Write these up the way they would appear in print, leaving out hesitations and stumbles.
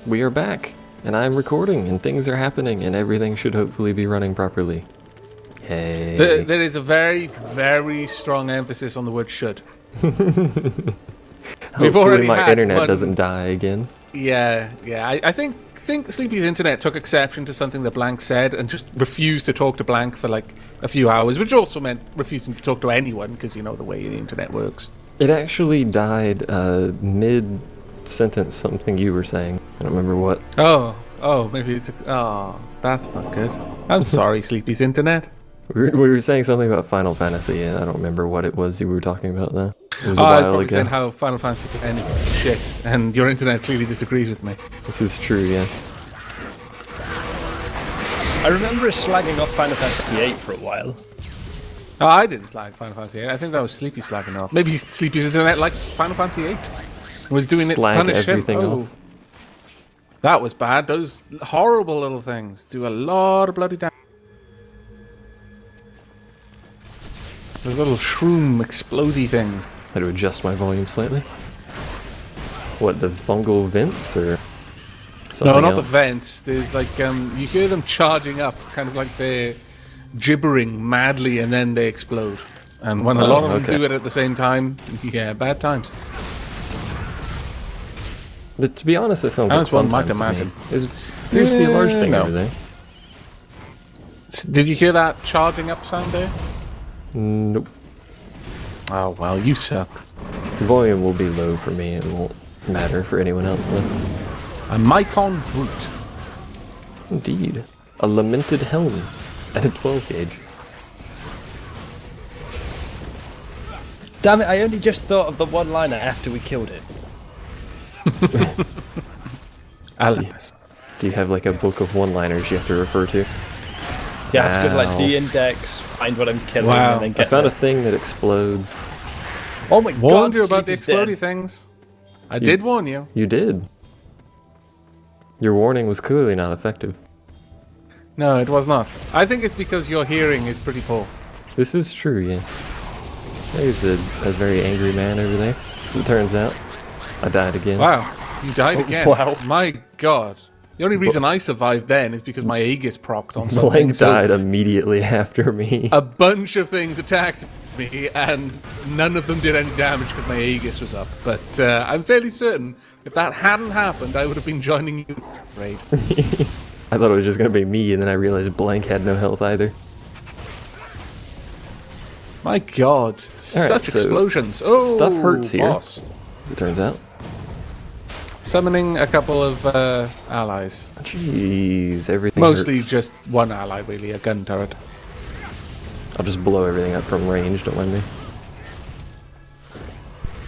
we are back, and I'm recording, and things are happening, and everything should hopefully be running properly. Hey. There is a very, very strong emphasis on the word should. Hopefully my internet doesn't die again. Yeah. I think Sleepy's internet took exception to something that Blank said and just refused to talk to Blank for like a few hours, which also meant refusing to talk to anyone because you know the way the internet works. It actually died mid-sentence, something you were saying. I don't remember what. Oh, maybe it took... Oh, that's not good. I'm sorry, Sleepy's internet. We were saying something about Final Fantasy, and I don't remember what it was you were talking about though. It was a I was while probably ago. saying how Final Fantasy X is shit, and your internet clearly disagrees with me. This is true, yes. I remember us slagging off Final Fantasy VIII for a while. Oh, I didn't slag Final Fantasy VIII. I think that was Sleepy slagging off. Maybe Sleepy's internet likes Final Fantasy VIII. Was doing it to Slag punish everything him. off. That was bad. Those horrible little things do a lot of bloody damage. Those little shroom explodey things. Had to adjust my volume slightly. What, the fungal vents, or something No, not the else? vents. There's like, you hear them charging up, kind of like they're gibbering madly, and then they explode. And when a lot of them do it at the same time, yeah, bad times. To be honest, it sounds That's like fun one might times to me. imagine. There appears to be a large thing No. over there. Did you hear that charging up sound there? Nope. Oh, well, you suck. The volume will be low for me. It won't matter for anyone else, though. A Micon Brute. Indeed. A lamented helm at a 12 gauge. Damn it, I only just thought of the one-liner after we killed it. Alas. Do you have like a book of one-liners you have to refer to? You have to go to like Wow. the index, find what I'm killing, Wow. and then I get found a there. thing that explodes. Oh my god, Warned you about the Sleepy's dead. explodey things. I did warn you. You did. Your warning was clearly not effective. No, it was not. I think it's because your hearing is pretty poor. This is true, yes. There's a very angry man over there. As it turns out, I died again. Wow, you died again. wow. My god. The only reason I survived then is because my Aegis procced on something. Blank so died immediately after me. a bunch of things attacked me, and none of them did any damage because my Aegis was up. But I'm fairly certain if that hadn't happened, I would have been joining you. Raid. I thought it was just going to be me, and then I realized Blank had no health either. My god, such so explosions. Oh, stuff hurts here. Boss. As it turns out. Summoning a couple of allies. Jeez, everything Mostly hurts. just one ally, really, a gun turret. I'll just blow everything up from range, don't mind me.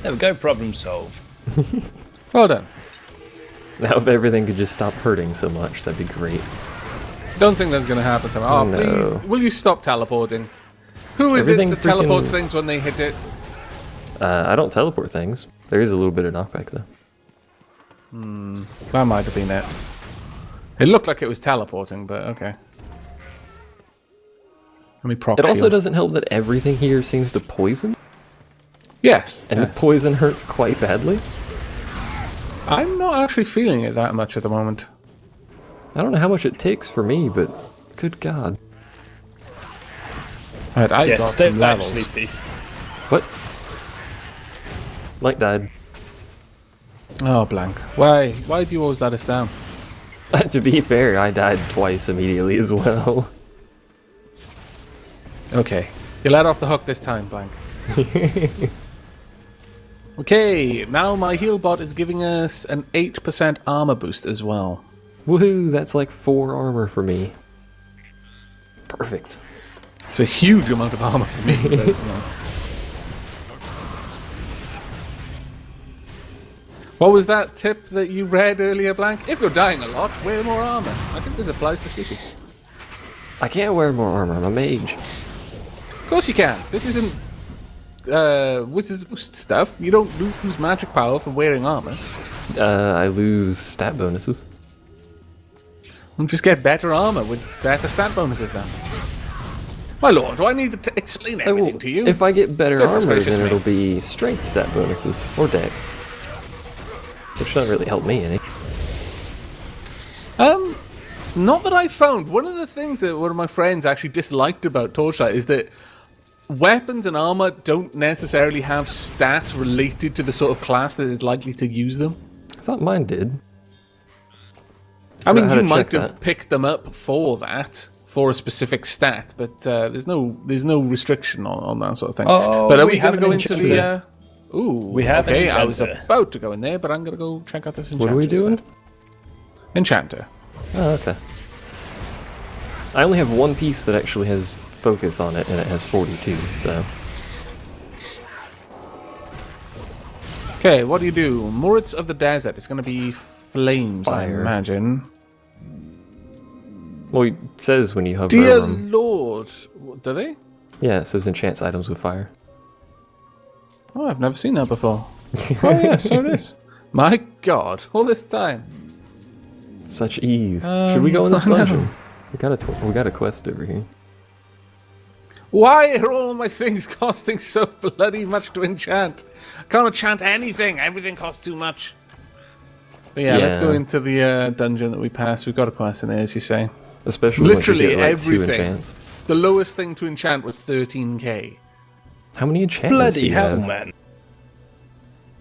There we go, problem solved. Well done. Now if everything could just stop hurting so much, that'd be great. Don't think that's going to happen somehow. Oh, No. please, will you stop teleporting? Who is Everything it that teleports freaking- things when they hit it? I don't teleport things. There is a little bit of knockback, though. That might have been it. It looked like it was teleporting, but okay. Let me proc It also shield. doesn't help that everything here seems to poison, Yes. and yes. the poison hurts quite badly. I'm not actually feeling it that much at the moment. I don't know how much it takes for me, but good God. Right, I Yeah, got step some back, levels. Sleepy. What? Light died. Oh, blank. Why? Why do you always let us down? To be fair, I died twice immediately as well. Okay. You let off the hook this time, blank. Okay, now my heal bot is giving us an 8% armor boost as well. Woohoo, that's like 4 armor for me. Perfect. It's a huge amount of armor for me. But, you know. What was that tip that you read earlier, Blank? If you're dying a lot, wear more armor. I think this applies to Sleepy. I can't wear more armor, I'm a mage. Of course you can. This isn't Wizard's Boost stuff. You don't lose magic power from wearing armor. I lose stat bonuses. And just get better armor with better stat bonuses then. My lord, do I need to explain everything to you? If I get better Goodness armor, gracious then me. it'll be strength stat bonuses, or dex. Which doesn't really help me any. Not that I found. One of the things that one of my friends actually disliked about Torchlight is that weapons and armor don't necessarily have stats related to the sort of class that is likely to use them. I thought mine did. I mean, how you to might check have that. picked them up for that, for a specific stat, but there's no restriction on that sort of thing. Oh, but are we we going have to go an into enchanter. the... Ooh, We have an okay, I was enchanter. about to go in there, but I'm going to go check out this enchanter. What are we doing? instead. Enchanter. Oh, okay. I only have one piece that actually has focus on it, and it has 42, so... Okay, what do you do? Moritz of the Desert. It's going to be flames, I Fire. imagine. Well, it says when you hover Dear over 'em. Lord. Do they? Yeah, it says enchants items with fire. Oh, I've never seen that before. Oh, yeah, so it is. My God, all this time. Such ease. Should we go in this I know. dungeon? We got a quest over here. Why are all my things costing so bloody much to enchant? I can't enchant anything. Everything costs too much. But yeah, let's go Yeah. into the dungeon that we passed. We've got a quest in there, as you say. Especially Literally once you get, like, 2 everything. enchants. The lowest thing to enchant was 13k. How many enchantments do Bloody you hell, have? man.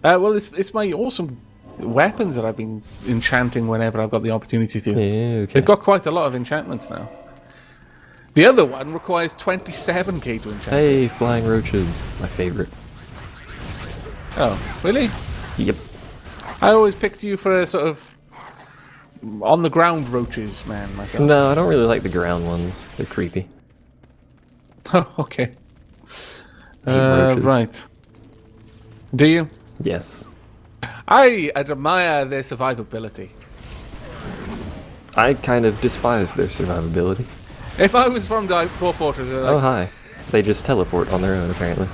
Well, it's my awesome weapons that I've been enchanting whenever I've got the opportunity to. Yeah, okay. They've got quite a lot of enchantments now. The other one requires 27k to enchant. Hey, flying roaches. My favorite. Oh, really? Yep. I always picked you for a sort of on-the-ground roaches, man, myself. No, I don't really like the ground ones. They're creepy. Oh, okay. I hate roaches. Right. Do you? Yes. I admire their survivability. I kind of despise their survivability. If I was from the Dwarf Fortress, Oh, hi. They just teleport on their own, apparently.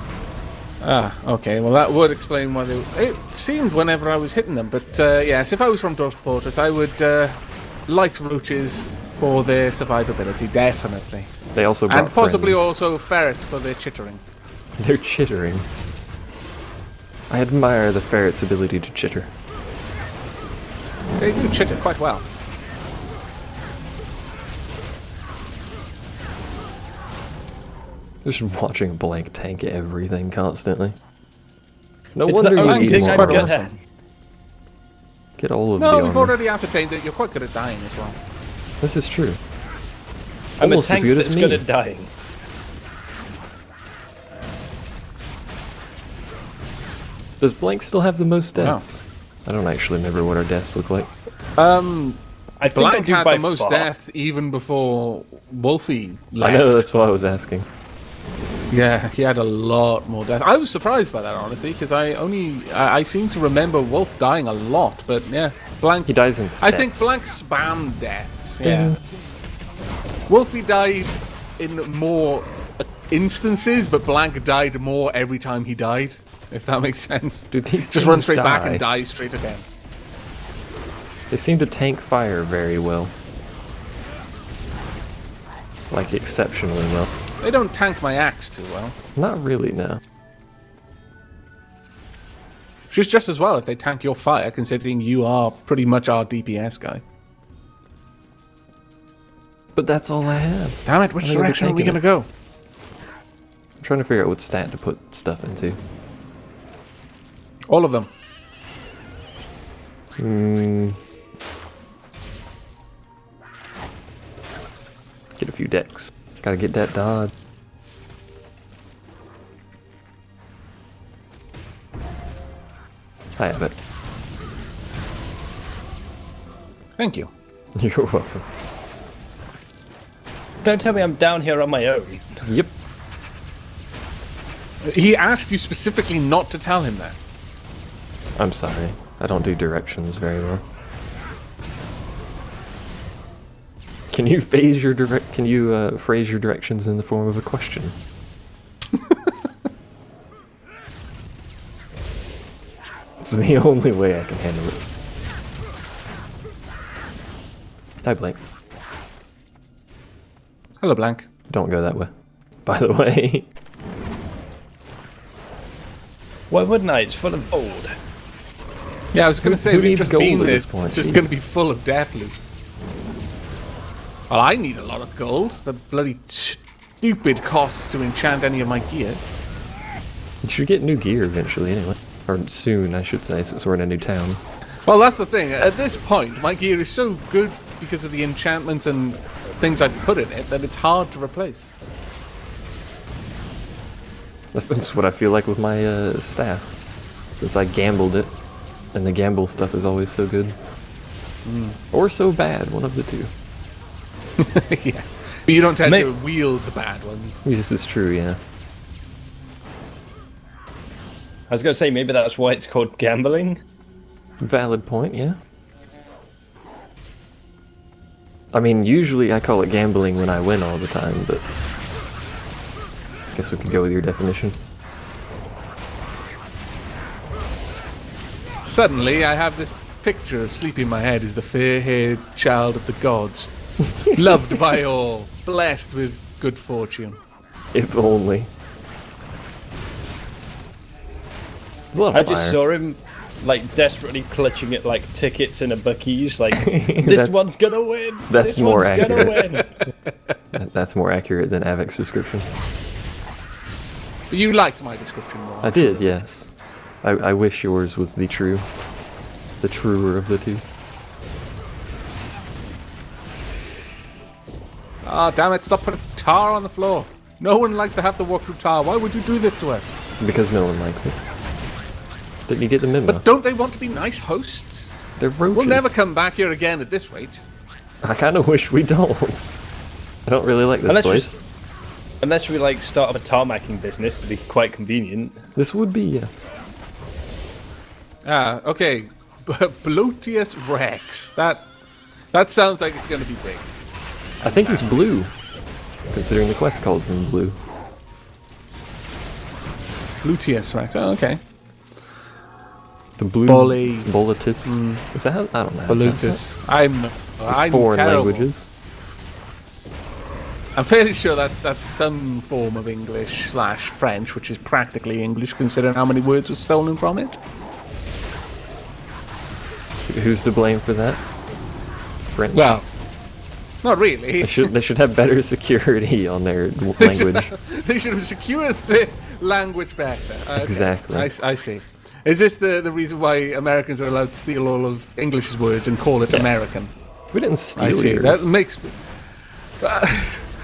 okay, well that would explain why they... It seemed whenever I was hitting them, but yes, if I was from Dwarf Fortress, I would like roaches for their survivability, definitely. They also brought And possibly friends. also ferrets for their chittering. They're chittering. I admire the ferret's ability to chitter. They do chitter quite well. Just watching a blank tank everything constantly. No It's wonder the you only need thing more I'm quite good armor. at. Get all of No, the we've armor. already ascertained that you're quite good at dying as well. This is true. I'm a Almost as tank good that's as me. good at dying. Does Blank still have the most Wow. deaths? I don't actually remember what our deaths look like. I think I Blank do had by the most far. deaths even before Wolfie left. I know, that's why I was asking. Yeah, he had a lot more deaths. I was surprised by that, honestly, because I seem to remember Wolf dying a lot, but yeah, Blank... He dies in I sets. think Blank spammed deaths, Ding. yeah. Wolfie died in more instances, but Blank died more every time he died, if that makes sense. Dude, these Just run things straight back die. and die straight again. They seem to tank fire very well. Like, exceptionally well. They don't tank my axe too well. Not really, no. Just as well if they tank your fire, considering you are pretty much our DPS guy. But that's all I have. Damn it, which I think I'll be direction are we tanking going to go? I'm trying to figure out what stat to put stuff into. All of them. Get a few decks. Gotta get that dodge. I have it. Thank you. You're welcome. Don't tell me I'm down here on my own. Yep. He asked you specifically not to tell him that. I'm sorry. I don't do directions very well. Can you phrase your phrase your directions in the form of a question? It's the only way I can handle it. Hi, Blank. Hello, Blank. Don't go that way. By the way. Why wouldn't I? It's full of gold. Yeah, I was going to say, who we've needs just gold been at there. this point? It's just Jeez. going to be full of death loot. Well, I need a lot of gold. The bloody stupid costs to enchant any of my gear. You should get new gear eventually, anyway. Or soon, I should say, since we're in a new town. Well, that's the thing. At this point, my gear is so good because of the enchantments and things I put in it that it's hard to replace. That's what I feel like with my staff. Since I gambled it, and the gamble stuff is always so good. Or so bad, one of the two. Yeah. But you don't tend to wield the bad ones. This is true, yeah. I was going to say, maybe that's why it's called gambling. Valid point, yeah. I mean, usually I call it gambling when I win all the time, but I guess we could go with your definition. Suddenly, I have this picture of Sleepy in my head as the fair-haired child of the gods. Loved by all, blessed with good fortune. If only. There's a lot of I fire. just saw him, like, desperately clutching at, like, tickets in a bookies, like, this one's gonna win! That's this more one's gonna accurate. win! That's more accurate than Aavak's description. But you liked my description more. I did, yes. I wish yours was the truer of the two. Ah, damn it, stop putting tar on the floor. No one likes to have to walk through tar. Why would you do this to us? Because no one likes it. Didn't you get the memo? But don't they want to be nice hosts? They're roaches. We'll never come back here again at this rate. I kind of wish we don't. I don't really like this place. Unless we, like, start up a tarmacking business, it'd be quite convenient. This would be, yes. Ah, okay. Blotius Rex. That sounds like it's going to be big. I think he's blue, considering the quest calls him blue. Blotius Rex. Oh, okay. The blue Bolitus. Is that how? I don't know. Bolutus. I'm foreign terrible. languages. I'm fairly sure that's some form of English/French, which is practically English, considering how many words were stolen from it. Who's to blame for that? French. Well, not really. They should have better security on their language. They should have secured the language better. Okay. Exactly. I see. Is this the reason why Americans are allowed to steal all of English's words and call it Yes. American? We didn't steal I see. yours. That makes.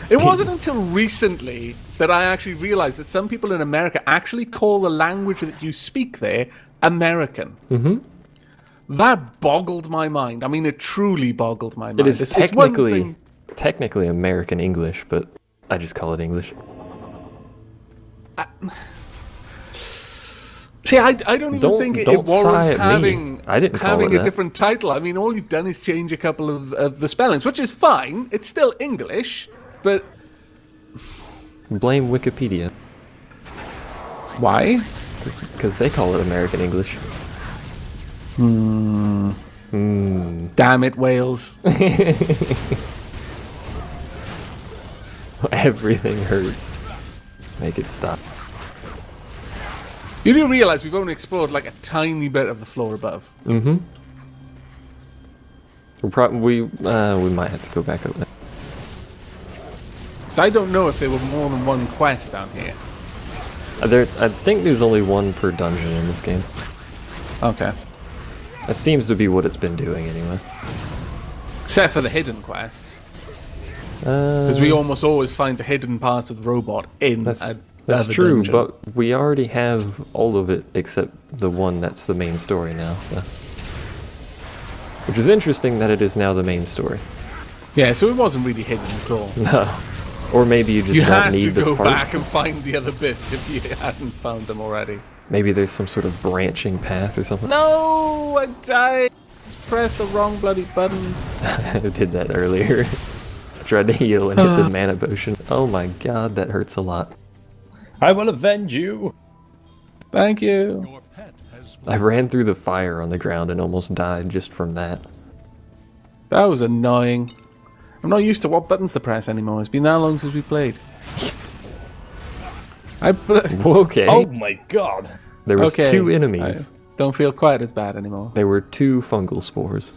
It wasn't until recently that I actually realized that some people in America actually call the language that you speak there American. Mm-hmm. That boggled my mind. I mean, it truly boggled my mind. It is It's one thing- technically American English, but I just call it English. See, I don't even think it don't warrants sigh at me. having I didn't call having it a that. different title. I mean, all you've done is change a couple of the spellings, which is fine. It's still English, but Blame Wikipedia, why? because they call it American English. Damn it, Wales. Everything hurts. Make it stop. You do realize we've only explored like a tiny bit of the floor above. Mm-hmm. We might have to go back up there. So I don't know if there were more than one quest down here. I think there's only one per dungeon in this game. Okay. That seems to be what it's been doing anyway. Except for the hidden quests. Because we almost always find the hidden parts of the robot in That's other true, dungeon. but we already have all of it except the one that's the main story now. So. Which is interesting that it is now the main story. Yeah, so it wasn't really hidden at all. No. Or maybe you just You don't had need to the go parts. back and find the other bits if you hadn't found them already. Maybe there's some sort of branching path or something. No, I died. Pressed the wrong bloody button. I did that earlier. Tried to heal and hit the mana potion. Oh my god, that hurts a lot. I will avenge you! Thank you. I ran through the fire on the ground and almost died just from that. That was annoying. I'm not used to what buttons to press anymore. It's been that long since we played. Okay. Oh my god! There was Okay, two enemies. I don't feel quite as bad anymore. There were two fungal spores.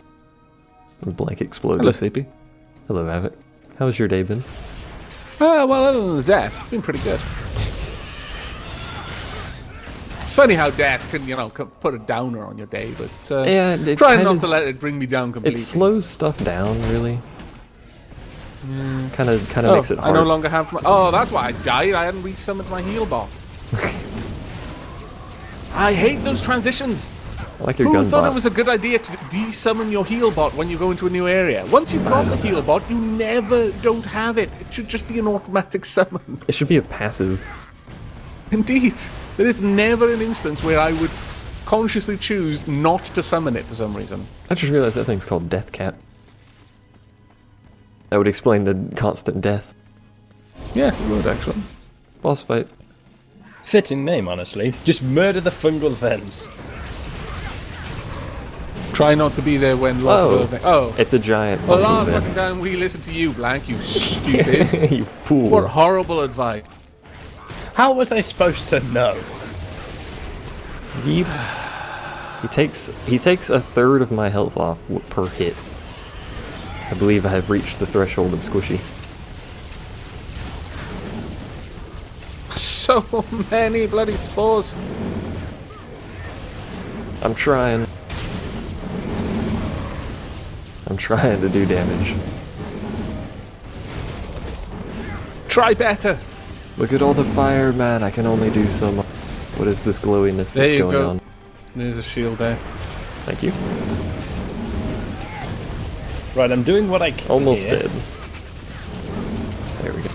And blank exploded. Hello, Sleepy. Hello, Aavak. How's your day been? Well, other than the death, it's been pretty good. It's funny how death can, put a downer on your day, but try not to let it bring me down completely. It slows stuff down, really. Kind of makes it hard. I no longer have my... Oh, that's why I died. I hadn't resummoned my heal bot. I hate those transitions. I like your Who gun thought bot. it was a good idea to desummon your heal bot when you go into a new area? Once you've got the heal bot, you never don't have it. It should just be an automatic summon. It should be a passive. Indeed. There is never an instance where I would consciously choose not to summon it for some reason. I just realized that thing's called Death Cap. That would explain the constant death. Yes, it would, actually. Boss fight. Fitting name, honestly. Just murder the fungal fence. Try not to be there when lots of other things... Oh. It's a giant The last event. fucking time we listened to you, Blank, you stupid. You fool. What horrible advice. How was I supposed to know? Yeep. He takes a third of my health off per hit. I believe I have reached the threshold of squishy. So many bloody spores. I'm trying. I'm trying to do damage. Try better. Look at all the fire, man. I can only do so much. What is this glowiness There that's you going go. on? There's a shield there. Thank you. Right, I'm doing what I can. Almost here. dead. There we go.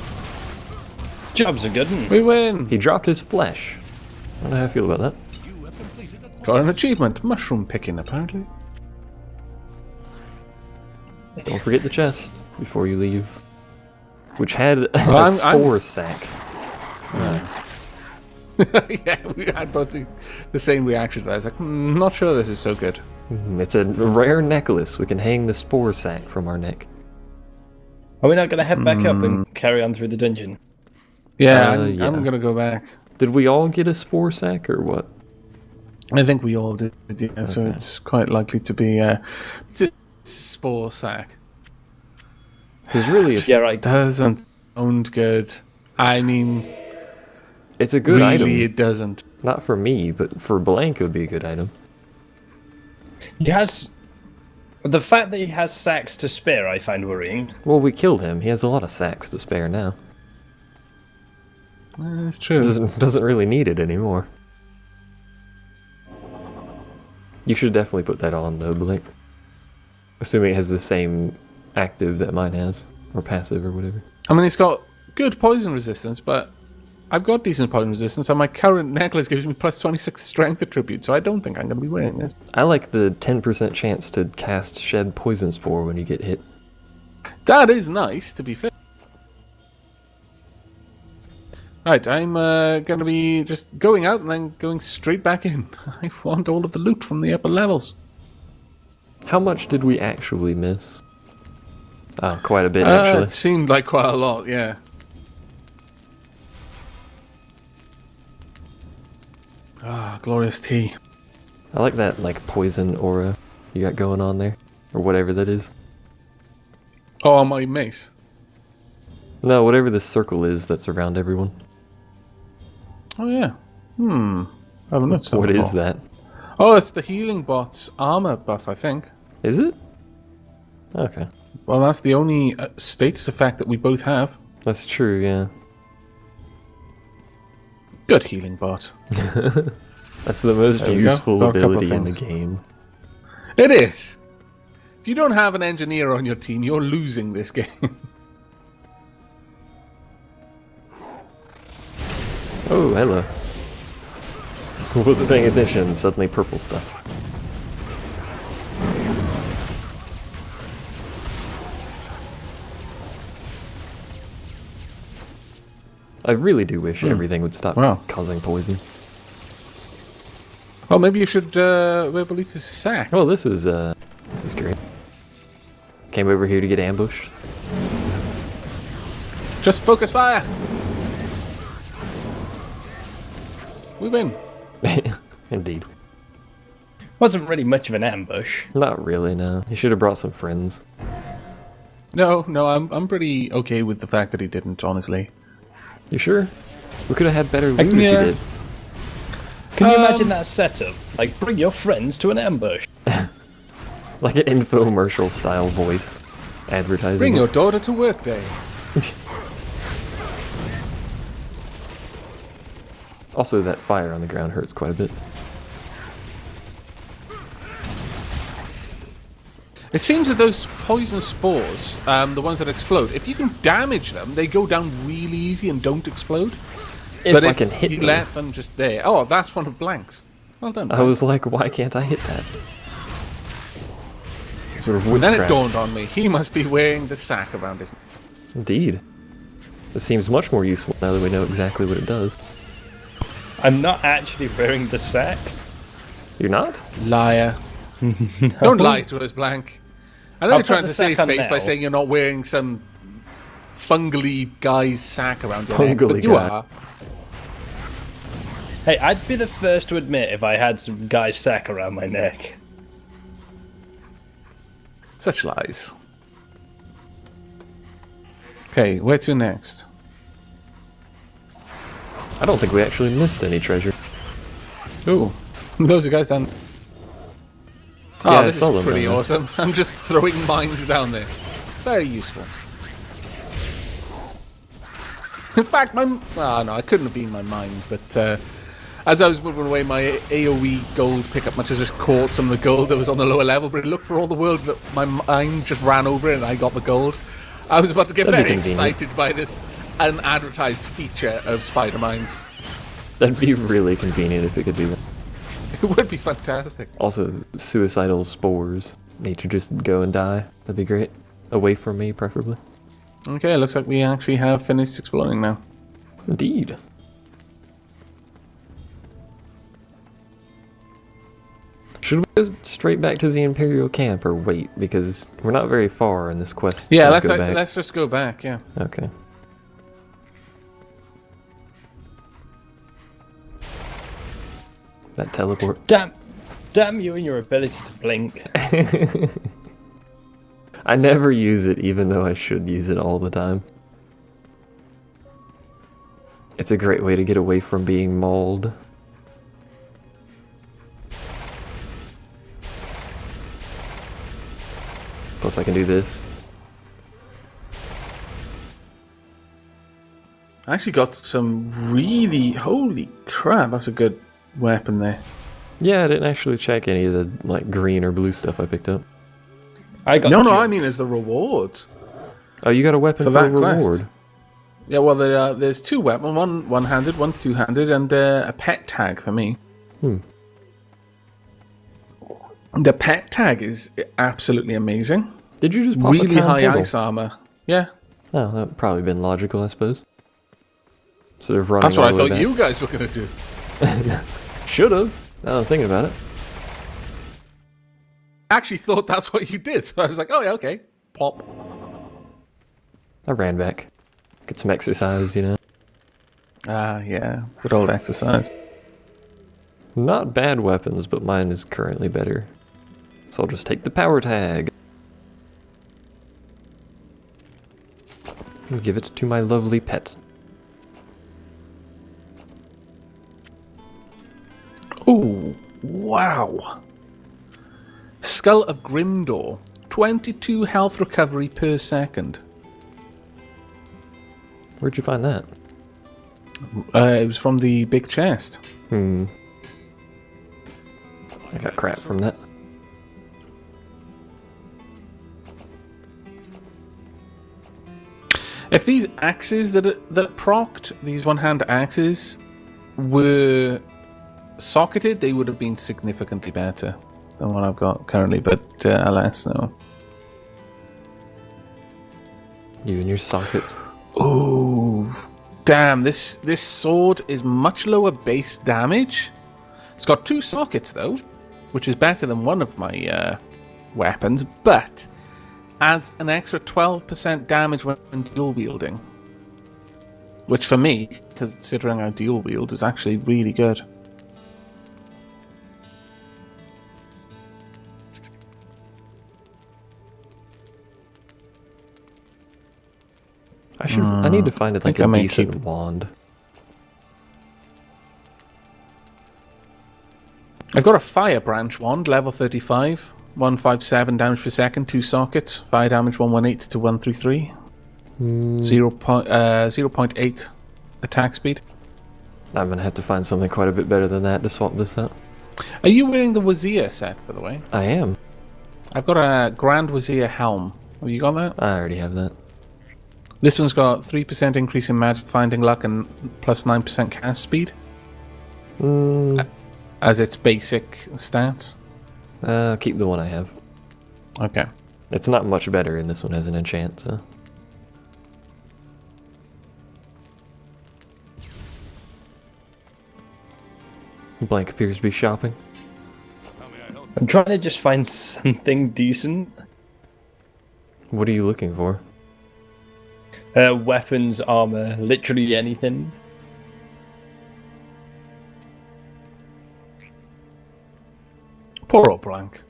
Job's a good one. We win. He dropped his flesh. I don't know how I feel about that. Got an achievement. Mushroom picking, apparently. Don't forget the chest before you leave. Which had a I'm- spore sack. Yeah, we had both the same reactions. I was like, not sure this is so good. It's a rare necklace. We can hang the spore sack from our neck. Are we not going to head back up and carry on through the dungeon? Yeah, yeah. I'm going to go back. Did we all get a spore sack or what? I think we all did, yeah, so Okay. it's quite likely to be a spore sack. Because really, it's, Yeah, right. Doesn't sound good. I mean, it's a good really, item. it doesn't. Not for me, but for Blank it would be a good item. He has... The fact that he has sacks to spare, I find worrying. Well, we killed him. He has a lot of sacks to spare now. It's true. Doesn't really need it anymore. You should definitely put that on though, Blank. Assuming it has the same active that mine has, or passive, or whatever. I mean, it's got good poison resistance, but I've got decent poison resistance, and my current necklace gives me plus 26 strength attribute, so I don't think I'm going to be wearing this. I like the 10% chance to cast Shed Poison Spore when you get hit. That is nice, to be fair. Right, I'm going to be just going out and then going straight back in. I want all of the loot from the upper levels. How much did we actually miss? Oh, quite a bit, actually. It seemed like quite a lot, yeah. Ah, glorious tea. I like that, like, poison aura you got going on there. Or whatever that is. Oh, my mace. No, whatever this circle is that's around everyone. Oh, yeah. I haven't noticed that What before. is that? Oh, it's the healing bot's armor buff, I think. Is it? Okay. Well, that's the only status effect that we both have. That's true, yeah. Good healing bot. That's the most There we go. useful Got a couple of ability in the things. game. It is. If you don't have an engineer on your team, you're losing this game. Oh, hello. Wasn't paying attention, suddenly purple stuff. I really do wish everything would stop Wow. causing poison. Well, maybe you should wear Belita's sack. Oh, this is great. Came over here to get ambushed. Just focus fire. We win. Indeed. Wasn't really much of an ambush. Not really, no. You should have brought some friends. No, I'm pretty okay with the fact that he didn't, honestly. You sure? We could have had better loot if yeah. you did. Can you imagine that setup? Like, bring your friends to an ambush. Like an infomercial style voice advertising. Bring your daughter to work day. Also, that fire on the ground hurts quite a bit. It seems that those poison spores, the ones that explode, if you can damage them, they go down really easy and don't explode. But I can hit you them. let them just there. Oh, that's one of Blank's. Well done. I was like, why can't I hit that? Sort of And then it witchcraft. dawned on me, he must be wearing the sack around his neck. Indeed. It seems much more useful now that we know exactly what it does. I'm not actually wearing the sack. You're not? Liar. Don't lie to us, Blank. I know I'll you're trying put to the sack save on face by now. saying you're not wearing some fungally guy's sack around your neck, Fungally but you guy. are. Hey, I'd be the first to admit if I had some guy's sack around my neck. Such lies. Okay, where to next? I don't think we actually missed any treasure. Ooh, those are guys down. Oh, Yeah, I this saw is them pretty down there. awesome. I'm just throwing mines down there. Very useful. In fact, no, I couldn't have been my mines, but as I was moving away, my AoE gold pickup much as just caught some of the gold that was on the lower level, but it looked for all the world that my mine just ran over it and I got the gold. I was about to get That'd be very convenient. excited by this unadvertised feature of spider mines. That'd be really convenient if it could do that. It would be fantastic. Also, suicidal spores. Need to just go and die. That'd be great. Away from me, preferably. Okay, looks like we actually have finished exploring now. Indeed. Should we go straight back to the Imperial Camp or wait? Because we're not very far in this quest. Yeah, Let's go back. let's just go back, yeah. Okay. That teleport. Damn you and your ability to blink. I never use it, even though I should use it all the time. It's a great way to get away from being mauled. Plus I can do this. I actually got some really... Holy crap, that's a good weapon there. Yeah, I didn't actually check any of the like green or blue stuff I picked up. I got No, you. I mean as the rewards. Oh, you got a weapon For for a that quest. reward. Yeah, well, there's two weapons, one-handed, one two-handed, and a pet tag for me. The pet tag is absolutely amazing. Did you just pop a Really town high portal? ice armor. Yeah, Oh, that would probably been logical, I suppose. Instead of running that's what all I the way thought back. you guys were going to do. Should have. Now that I'm thinking about it. I actually thought that's what you did, so I was like, oh yeah, okay. Pop. I ran back. Get some exercise, you know. Ah, yeah. Good old exercise. Not bad weapons, but mine is currently better. So I'll just take the power tag. And give it to my lovely pet. Oh, wow. Skull of Grimdor. 22 health recovery per second. Where'd you find that? It was from the big chest. I got crap from that. If these axes that procced, these one-hand axes, were socketed, they would have been significantly better than what I've got currently, but alas, no. You and your sockets. Ooh, damn, this sword is much lower base damage. It's got 2 sockets, though, which is better than one of my weapons, but adds an extra 12% damage when dual wielding. Which for me, considering I dual wield, is actually really good. I need to find it like think I a may decent keep- wand. I've got a fire branch wand, level 35, 157 damage per second, 2 sockets, fire damage 118 to 133, 0.8 attack speed. I'm gonna have to find something quite a bit better than that to swap this out. Are you wearing the Wazir set, by the way? I am. I've got a Grand Wazir helm. Have you got that? I already have that. This one's got 3% increase in magic finding luck and plus 9% cast speed as its basic stats. Keep the one I have. Okay. It's not much better, and this one has an enchant, so. Blank appears to be shopping. I'm trying to just find something decent. What are you looking for? Weapons, armor, literally anything. Poor old Blank.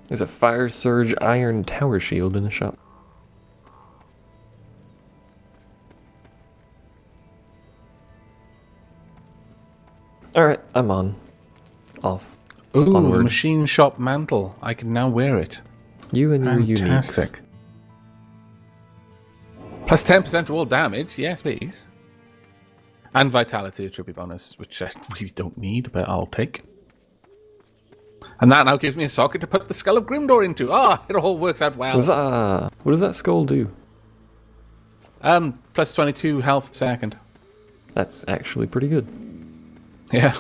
There's a Fire Surge Iron Tower Shield in the shop. Alright, I'm on. Off. Ooh, the Onward. machine shop mantle. I can now wear it. You and your uniques. Fantastic. Plus 10% to all damage. Yes, please. And vitality attribute bonus, which I really don't need, but I'll take. And that now gives me a socket to put the Skull of Grimdor into. Ah, it all works out well. Huzzah! What does that skull do? Plus 22 health per second. That's actually pretty good. Yeah.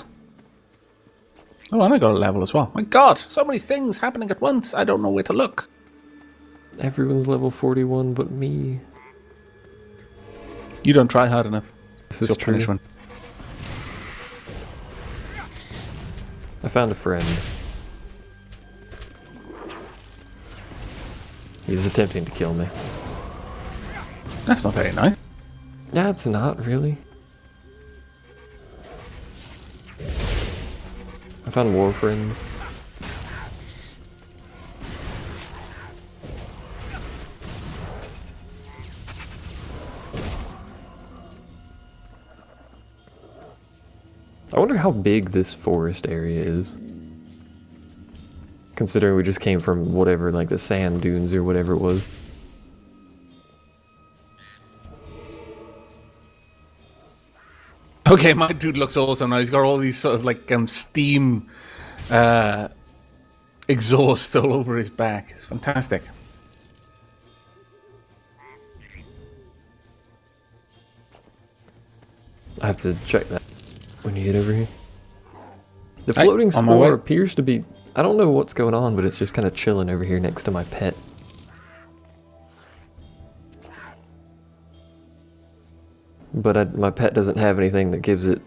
Oh, and I got a level as well. My God, so many things happening at once. I don't know where to look. Everyone's level 41 but me. You don't try hard enough. This It's is your true. punishment. I found a friend. He's attempting to kill me. That's not very nice. Yeah, it's not really. I found war friends. I wonder how big this forest area is. Considering we just came from whatever, like the sand dunes or whatever it was. Okay, my dude looks awesome now. He's got all these sort of like steam exhausts all over his back. It's fantastic. I have to check that when you get over here. The Hey, floating on my spore way. appears to be... I don't know what's going on, but it's just kind of chilling over here next to my pet. But my pet doesn't have anything that gives it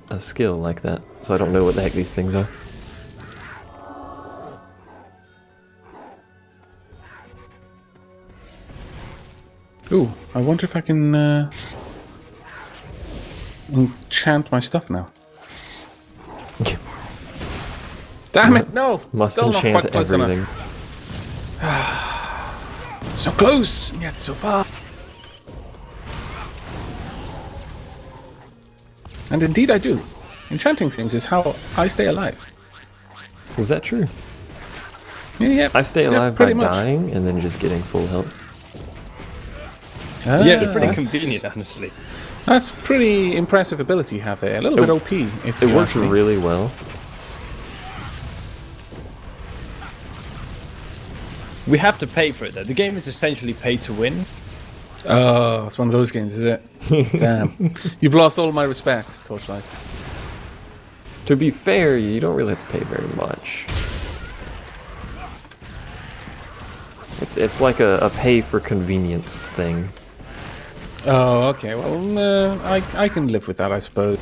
a skill like that, so I don't know what the heck these things are. Ooh, I wonder if I can enchant my stuff now. Damn it, no! Must Still not enchant quite close everything. enough. So close, and yet so far. And indeed I do. Enchanting things is how I stay alive. Is that true? Yeah, I stay alive by pretty much. dying and then just getting full health. Ah, Yeah, it's pretty that's- convenient, honestly. That's pretty impressive ability you have there. A little bit OP, if It you works ask me. really well. We have to pay for it, though. The game is essentially pay to win. Oh, it's one of those games, is it? Damn. You've lost all my respect, Torchlight. To be fair, you don't really have to pay very much. It's like a pay for convenience thing. Oh, okay. Well, I can live with that, I suppose.